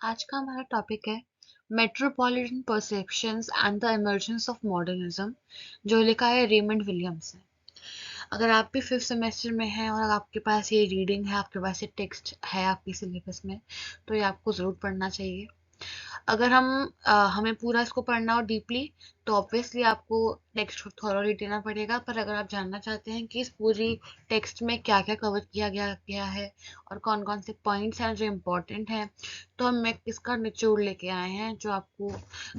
आज का हमारा टॉपिक है metropolitan perceptions and the emergence of modernism, जो लिखा है रेमंड विलियम्स ने। अगर आप भी फिफ्थ सेमेस्टर में हैं और आपके पास ये रीडिंग है, आपके पास ये टेक्स्ट है आपके सिलेबस में, तो ये आपको ज़रूर पढ़ना चाहिए। अगर हमें पूरा इसको पढ़ना हो डीपली, तो ऑब्वियसली आपको टेक्स्ट थॉरोली लेना पड़ेगा। पर अगर आप जानना चाहते हैं कि इस पूरी टेक्स्ट में क्या क्या कवर किया गया है और कौन कौन से पॉइंट्स हैं जो इम्पोर्टेंट हैं, तो हम एक इसका निचोड़ लेके आए हैं जो आपको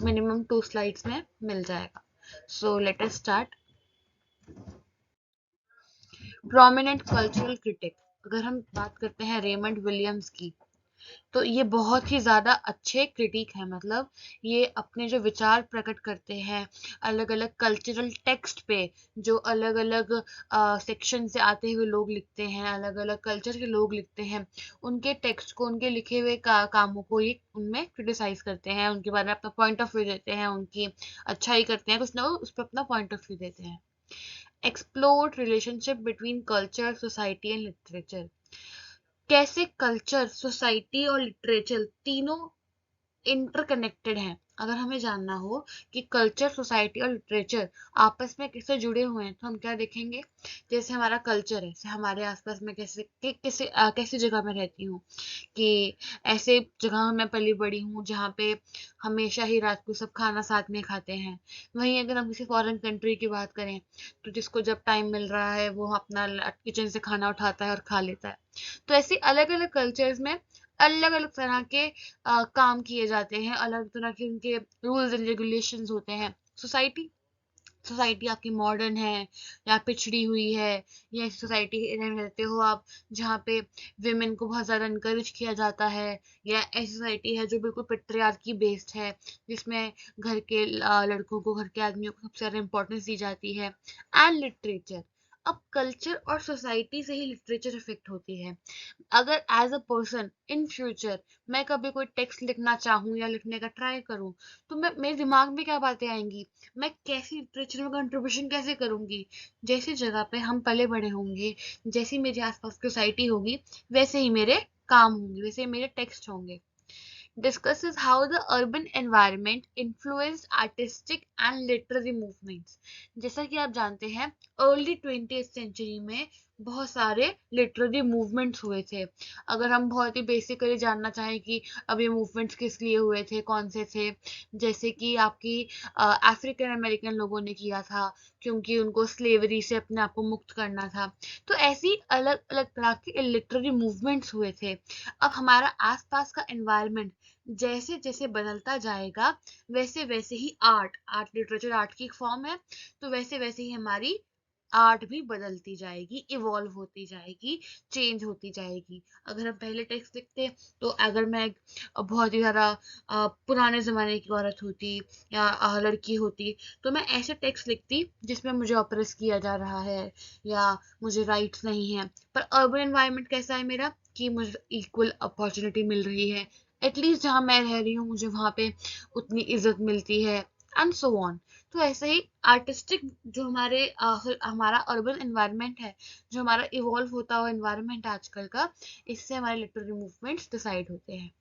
मिनिमम 2 स्लाइड्स में मिल जाएगा। So let us start. Prominent cultural critic, अगर हम बात करते हैं रेमंड विलियम्स की, तो ये बहुत ही ज़्यादा अच्छे क्रिटिक हैं। मतलब ये अपने जो विचार प्रकट करते हैं अलग अलग कल्चरल टेक्स्ट पे, जो अलग अलग सेक्शन से आते हुए लोग लिखते हैं, अलग अलग कल्चर के लोग लिखते हैं, उनके टेक्स्ट को, उनके लिखे हुए कामों को ये उनमें क्रिटिसाइज करते हैं, उनके बारे में अपना पॉइंट ऑफ व्यू देते हैं, उनकी अच्छाई करते हैं, कुछ ना कुछ उस पर अपना पॉइंट ऑफ व्यू देते हैं। Explore relationship between culture, society and literature. कैसे कल्चर, सोसाइटी और लिटरेचर तीनों इंटरकनेक्टेड हैं। अगर हमें जानना हो कि कल्चर, सोसाइटी और लिटरेचर आपस में कैसे जुड़े हुए हैं, तो हम क्या देखेंगे? जैसे हमारा कल्चर है, जैसे हमारे आसपास में कैसी जगह में रहती हूँ, कि ऐसे जगह में पली बड़ी हूँ जहाँ पे हमेशा ही रात को सब खाना साथ में खाते हैं। वहीं अगर हम किसी फॉरेन कंट्री की बात करें, तो जिसको जब टाइम मिल रहा है वो अपना किचन से खाना उठाता है और खा लेता है। तो ऐसे अलग अलग कल्चर्स में अलग अलग तरह के काम किए जाते हैं, अलग तरह के उनके रूल्स एंड रेगुलेशंस होते हैं। सोसाइटी सोसाइटी आपकी मॉडर्न है या पिछड़ी हुई है, या ऐसी सोसाइटी में रहते हो आप जहाँ पे विमेन को बहुत ज़्यादा इनकरेज किया जाता है, या ऐसी सोसाइटी है जो बिल्कुल पेट्रियार्की बेस्ड है, जिसमें घर के लड़कों को, घर के आदमियों को सबसे ज़्यादा इंपॉर्टेंस दी जाती है। एंड लिटरेचर, अब कल्चर और सोसाइटी से ही लिटरेचर इफेक्ट होती है। अगर as a person in future मैं कभी कोई टेक्स्ट लिखना चाहूँ या लिखने का ट्राई करूँ, तो मैं मेरे दिमाग में क्या बातें आएंगी, मैं कैसी लिटरेचर में कंट्रीब्यूशन कैसे करूँगी। जैसी जगह पे हम पले बड़े होंगे, जैसी मेरे आसपास की सोसाइटी होगी, वैसे ही मेरे काम होंगे, वैसे ही मेरे टेक्स्ट होंगे। Discusses how the urban environment influenced artistic and literary movements। जैसा कि आप जानते हैं, अर्ली 20th सेंचुरी में बहुत सारे लिटरेरी मूवमेंट्स हुए थे। अगर हम बहुत ही बेसिकली जानना चाहें कि अब ये मूवमेंट्स किस लिए हुए थे, कौन से थे, जैसे कि आपकी अफ्रीकन अमेरिकन लोगों ने किया था, क्योंकि उनको स्लेवरी से अपने आप को मुक्त करना था। तो ऐसी अलग अलग तरह के लिटरेरी मूवमेंट्स हुए थे। अब हमारा आसपास का एनवायरनमेंट जैसे जैसे बदलता जाएगा, वैसे वैसे ही आर्ट लिटरेचर आर्ट की एक फॉर्म है, तो वैसे वैसे ही हमारी आर्ट भी बदलती जाएगी, इवॉल्व होती जाएगी, चेंज होती जाएगी। अगर हम पहले टेक्स्ट लिखते, तो अगर मैं एक बहुत ही ज़्यादा पुराने ज़माने की औरत होती या लड़की होती, तो मैं ऐसे टेक्स्ट लिखती जिसमें मुझे ऑप्रेस किया जा रहा है या मुझे राइट्स नहीं है। पर अर्बन एनवायरनमेंट कैसा है मेरा, कि मुझे इक्वल अपॉर्चुनिटी मिल रही है, एटलीस्ट जहाँ मैं रह रही हूँ मुझे वहाँ पे उतनी इज्जत मिलती है, एंड सो ऑन। तो ऐसे ही आर्टिस्टिक जो हमारा अर्बन एनवायरनमेंट है, जो हमारा इवॉल्व होता हुआ एनवायरनमेंट आजकल का, इससे हमारे लिटरेरी मूवमेंट्स डिसाइड होते हैं।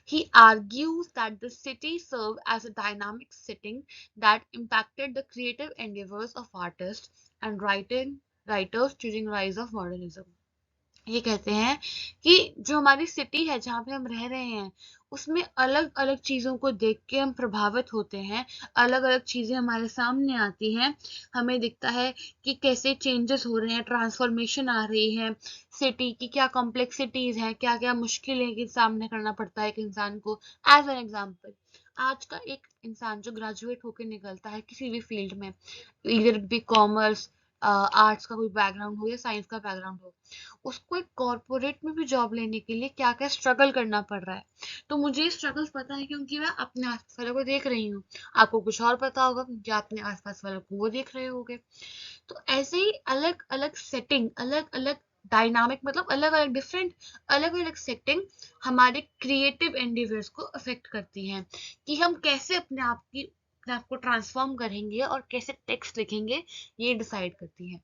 He argues that the city served as a dynamic setting that impacted the creative endeavors of artists and writers during rise of modernism। ये कहते हैं कि जो हमारी सिटी है जहाँ पे हम रह रहे हैं, उसमें अलग अलग चीज़ों को देख के हम प्रभावित होते हैं, अलग अलग चीज़ें हमारे सामने आती हैं, हमें दिखता है कि कैसे चेंजेस हो रहे हैं, ट्रांसफॉर्मेशन आ रही है, सिटी की क्या कॉम्प्लेक्सिटीज हैं, क्या क्या मुश्किलें के सामने करना पड़ता है एक इंसान को। एज एन एग्जाम्पल, आज का एक इंसान जो ग्रेजुएट होकर निकलता है किसी भी फील्ड में, इधर भी कॉमर्स, आर्ट्स का कोई बैकग्राउंड हो या साइंस का बैकग्राउंड हो, उसको एक कॉर्पोरेट में भी जॉब लेने के लिए क्या क्या स्ट्रगल करना पड़ रहा है। तो मुझे ये स्ट्रगल्स पता है क्योंकि मैं अपने आसपास वालों को देख रही हूँ। आपको कुछ और पता होगा क्योंकि आप अपने आसपास वालों को वो देख रहे होगे। तो ऐसे ही अलग अलग सेटिंग, अलग अलग डायनामिक, मतलब अलग अलग डिफरेंट, अलग अलग सेटिंग हमारे क्रिएटिव एंडिवर्स को अफेक्ट करती हैं, कि हम कैसे अपने आप को ट्रांसफॉर्म करेंगे और कैसे टेक्स्ट लिखेंगे, ये डिसाइड करती हैं।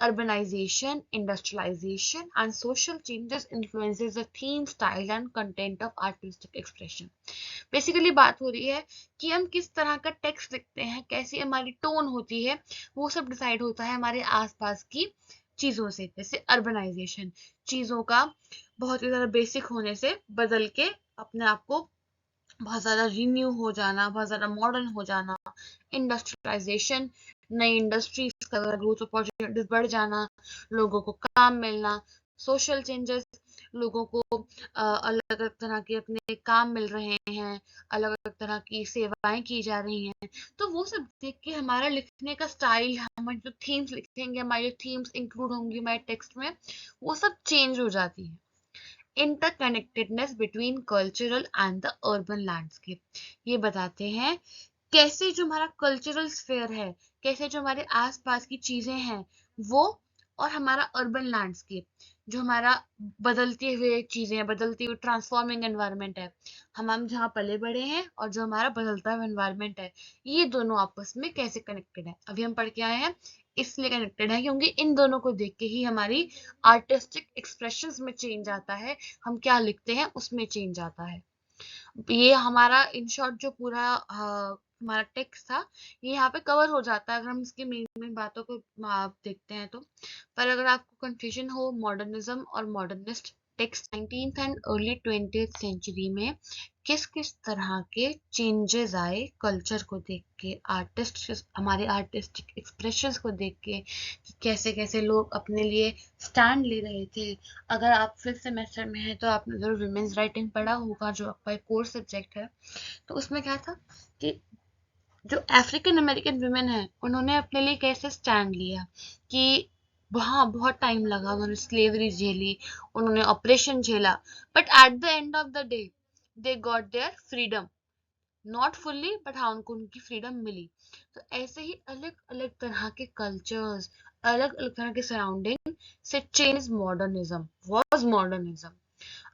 Urbanization, industrialization, and social changes influences the theme, style, and content of artistic expression. Basically बात हो रही है कि हम किस तरह का टेक्स्ट लिखते हैं, कैसी हमारी टोन होती है, वो सब डिसाइड होता है हमारे आसपास की चीजों से। जैसे अर्बनाइजेशन, चीजों का बहुत ही ज्यादा बेसिक होने से बदल के अपने आप को बहुत ज़्यादा रिन्यू हो जाना, बहुत ज़्यादा मॉडर्न हो जाना। इंडस्ट्रियलाइजेशन, नई इंडस्ट्रीज का ग्रोथ अपॉर्चुनिटीज बढ़ जाना, लोगों को काम मिलना। सोशल चेंजेस, लोगों को अलग अलग तरह के अपने काम मिल रहे हैं, अलग अलग तरह की सेवाएं की जा रही हैं। तो वो सब देख के हमारा लिखने का स्टाइल, हमारे जो थीम्स लिखेंगे, हमारी जो थीम्स इंक्लूड होंगी हमारे टेक्स्ट में, वो सब चेंज हो जाती है। Interconnectedness between cultural and the urban landscape, ये बताते हैं कैसे जो हमारा कल्चरल स्फेयर है, कैसे जो हमारे आसपास की चीजें हैं वो, और हमारा अर्बन लैंडस्केप, जो हमारा बदलते हुए चीजें हैं, बदलती हुई ट्रांसफॉर्मिंग एनवायरनमेंट है, हम जहाँ पले बड़े हैं और जो हमारा बदलता हुआ एनवायरनमेंट है, ये दोनों आपस में कैसे कनेक्टेड है। अभी हम पढ़ के आए हैं, इसलिए कनेक्टेड है क्योंकि इन दोनों को देख के ही हमारी आर्टिस्टिक एक्सप्रेशंस में चेंज आता है, हम क्या लिखते हैं उसमें चेंज आता है। ये हमारा इन शॉर्ट जो पूरा हमारा टेक्स्ट था, ये यहाँ पे कवर हो जाता है अगर हम इसकी मेन मेन बातों को आप देखते हैं तो। पर अगर आपको कंफ्यूजन हो मॉडर्निज्म और modernist text 19th and early 20th century में किस किस तरह के चेंजेस आए कल्चर को देख के, आर्टिस्ट हमारे आर्टिस्टिक एक्सप्रेशंस को देख के, कि कैसे कैसे लोग अपने लिए स्टैंड ले रहे थे। अगर आप 5th सेमेस्टर में हैं तो आपने जरूर विमेंस राइटिंग पढ़ा होगा, जो आपका एक कोर्स सब्जेक्ट है। तो उसमें क्या था कि जो अफ्रीकन अमेरिकन वुमेन है, उन्होंने अपने लिए कैसे स्टैंड लिया, कि वहाँ बहुत टाइम लगा, उन्होंने स्लेवरी झेली, उन्होंने ऑपरेशन झेला, but at the end of the day they got their freedom. Not fully, but हाँ, उनको उनकी फ्रीडम मिली। तो ऐसे ही अलग अलग तरह के कल्चर्स, अलग अलग तरह के सराउंडिंग से change modernism, was modernism.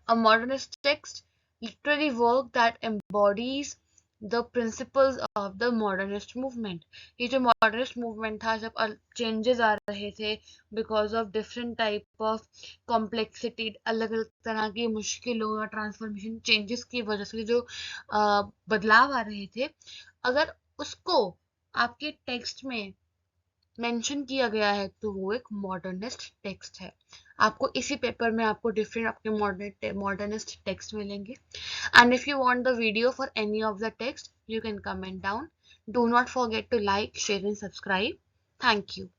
A modernist text, literary work that embodies the principles of the modernist movement. ये जो modernist movement था, जब changes आ रहे थे because of different type of complexity, अलग अलग तरह की मुश्किलों या ट्रांसफॉर्मेशन चेंजेस की वजह से जो बदलाव आ रहे थे, अगर उसको आपके टेक्स्ट में मेंशन किया गया है तो वो एक मॉडर्निस्ट टेक्स्ट है। आपको इसी पेपर में आपको डिफरेंट आपके मॉडर्निस्ट टेक्स्ट मिलेंगे। And if you want the video for any of the text, you can comment down. Do not forget to like, share and subscribe. Thank you.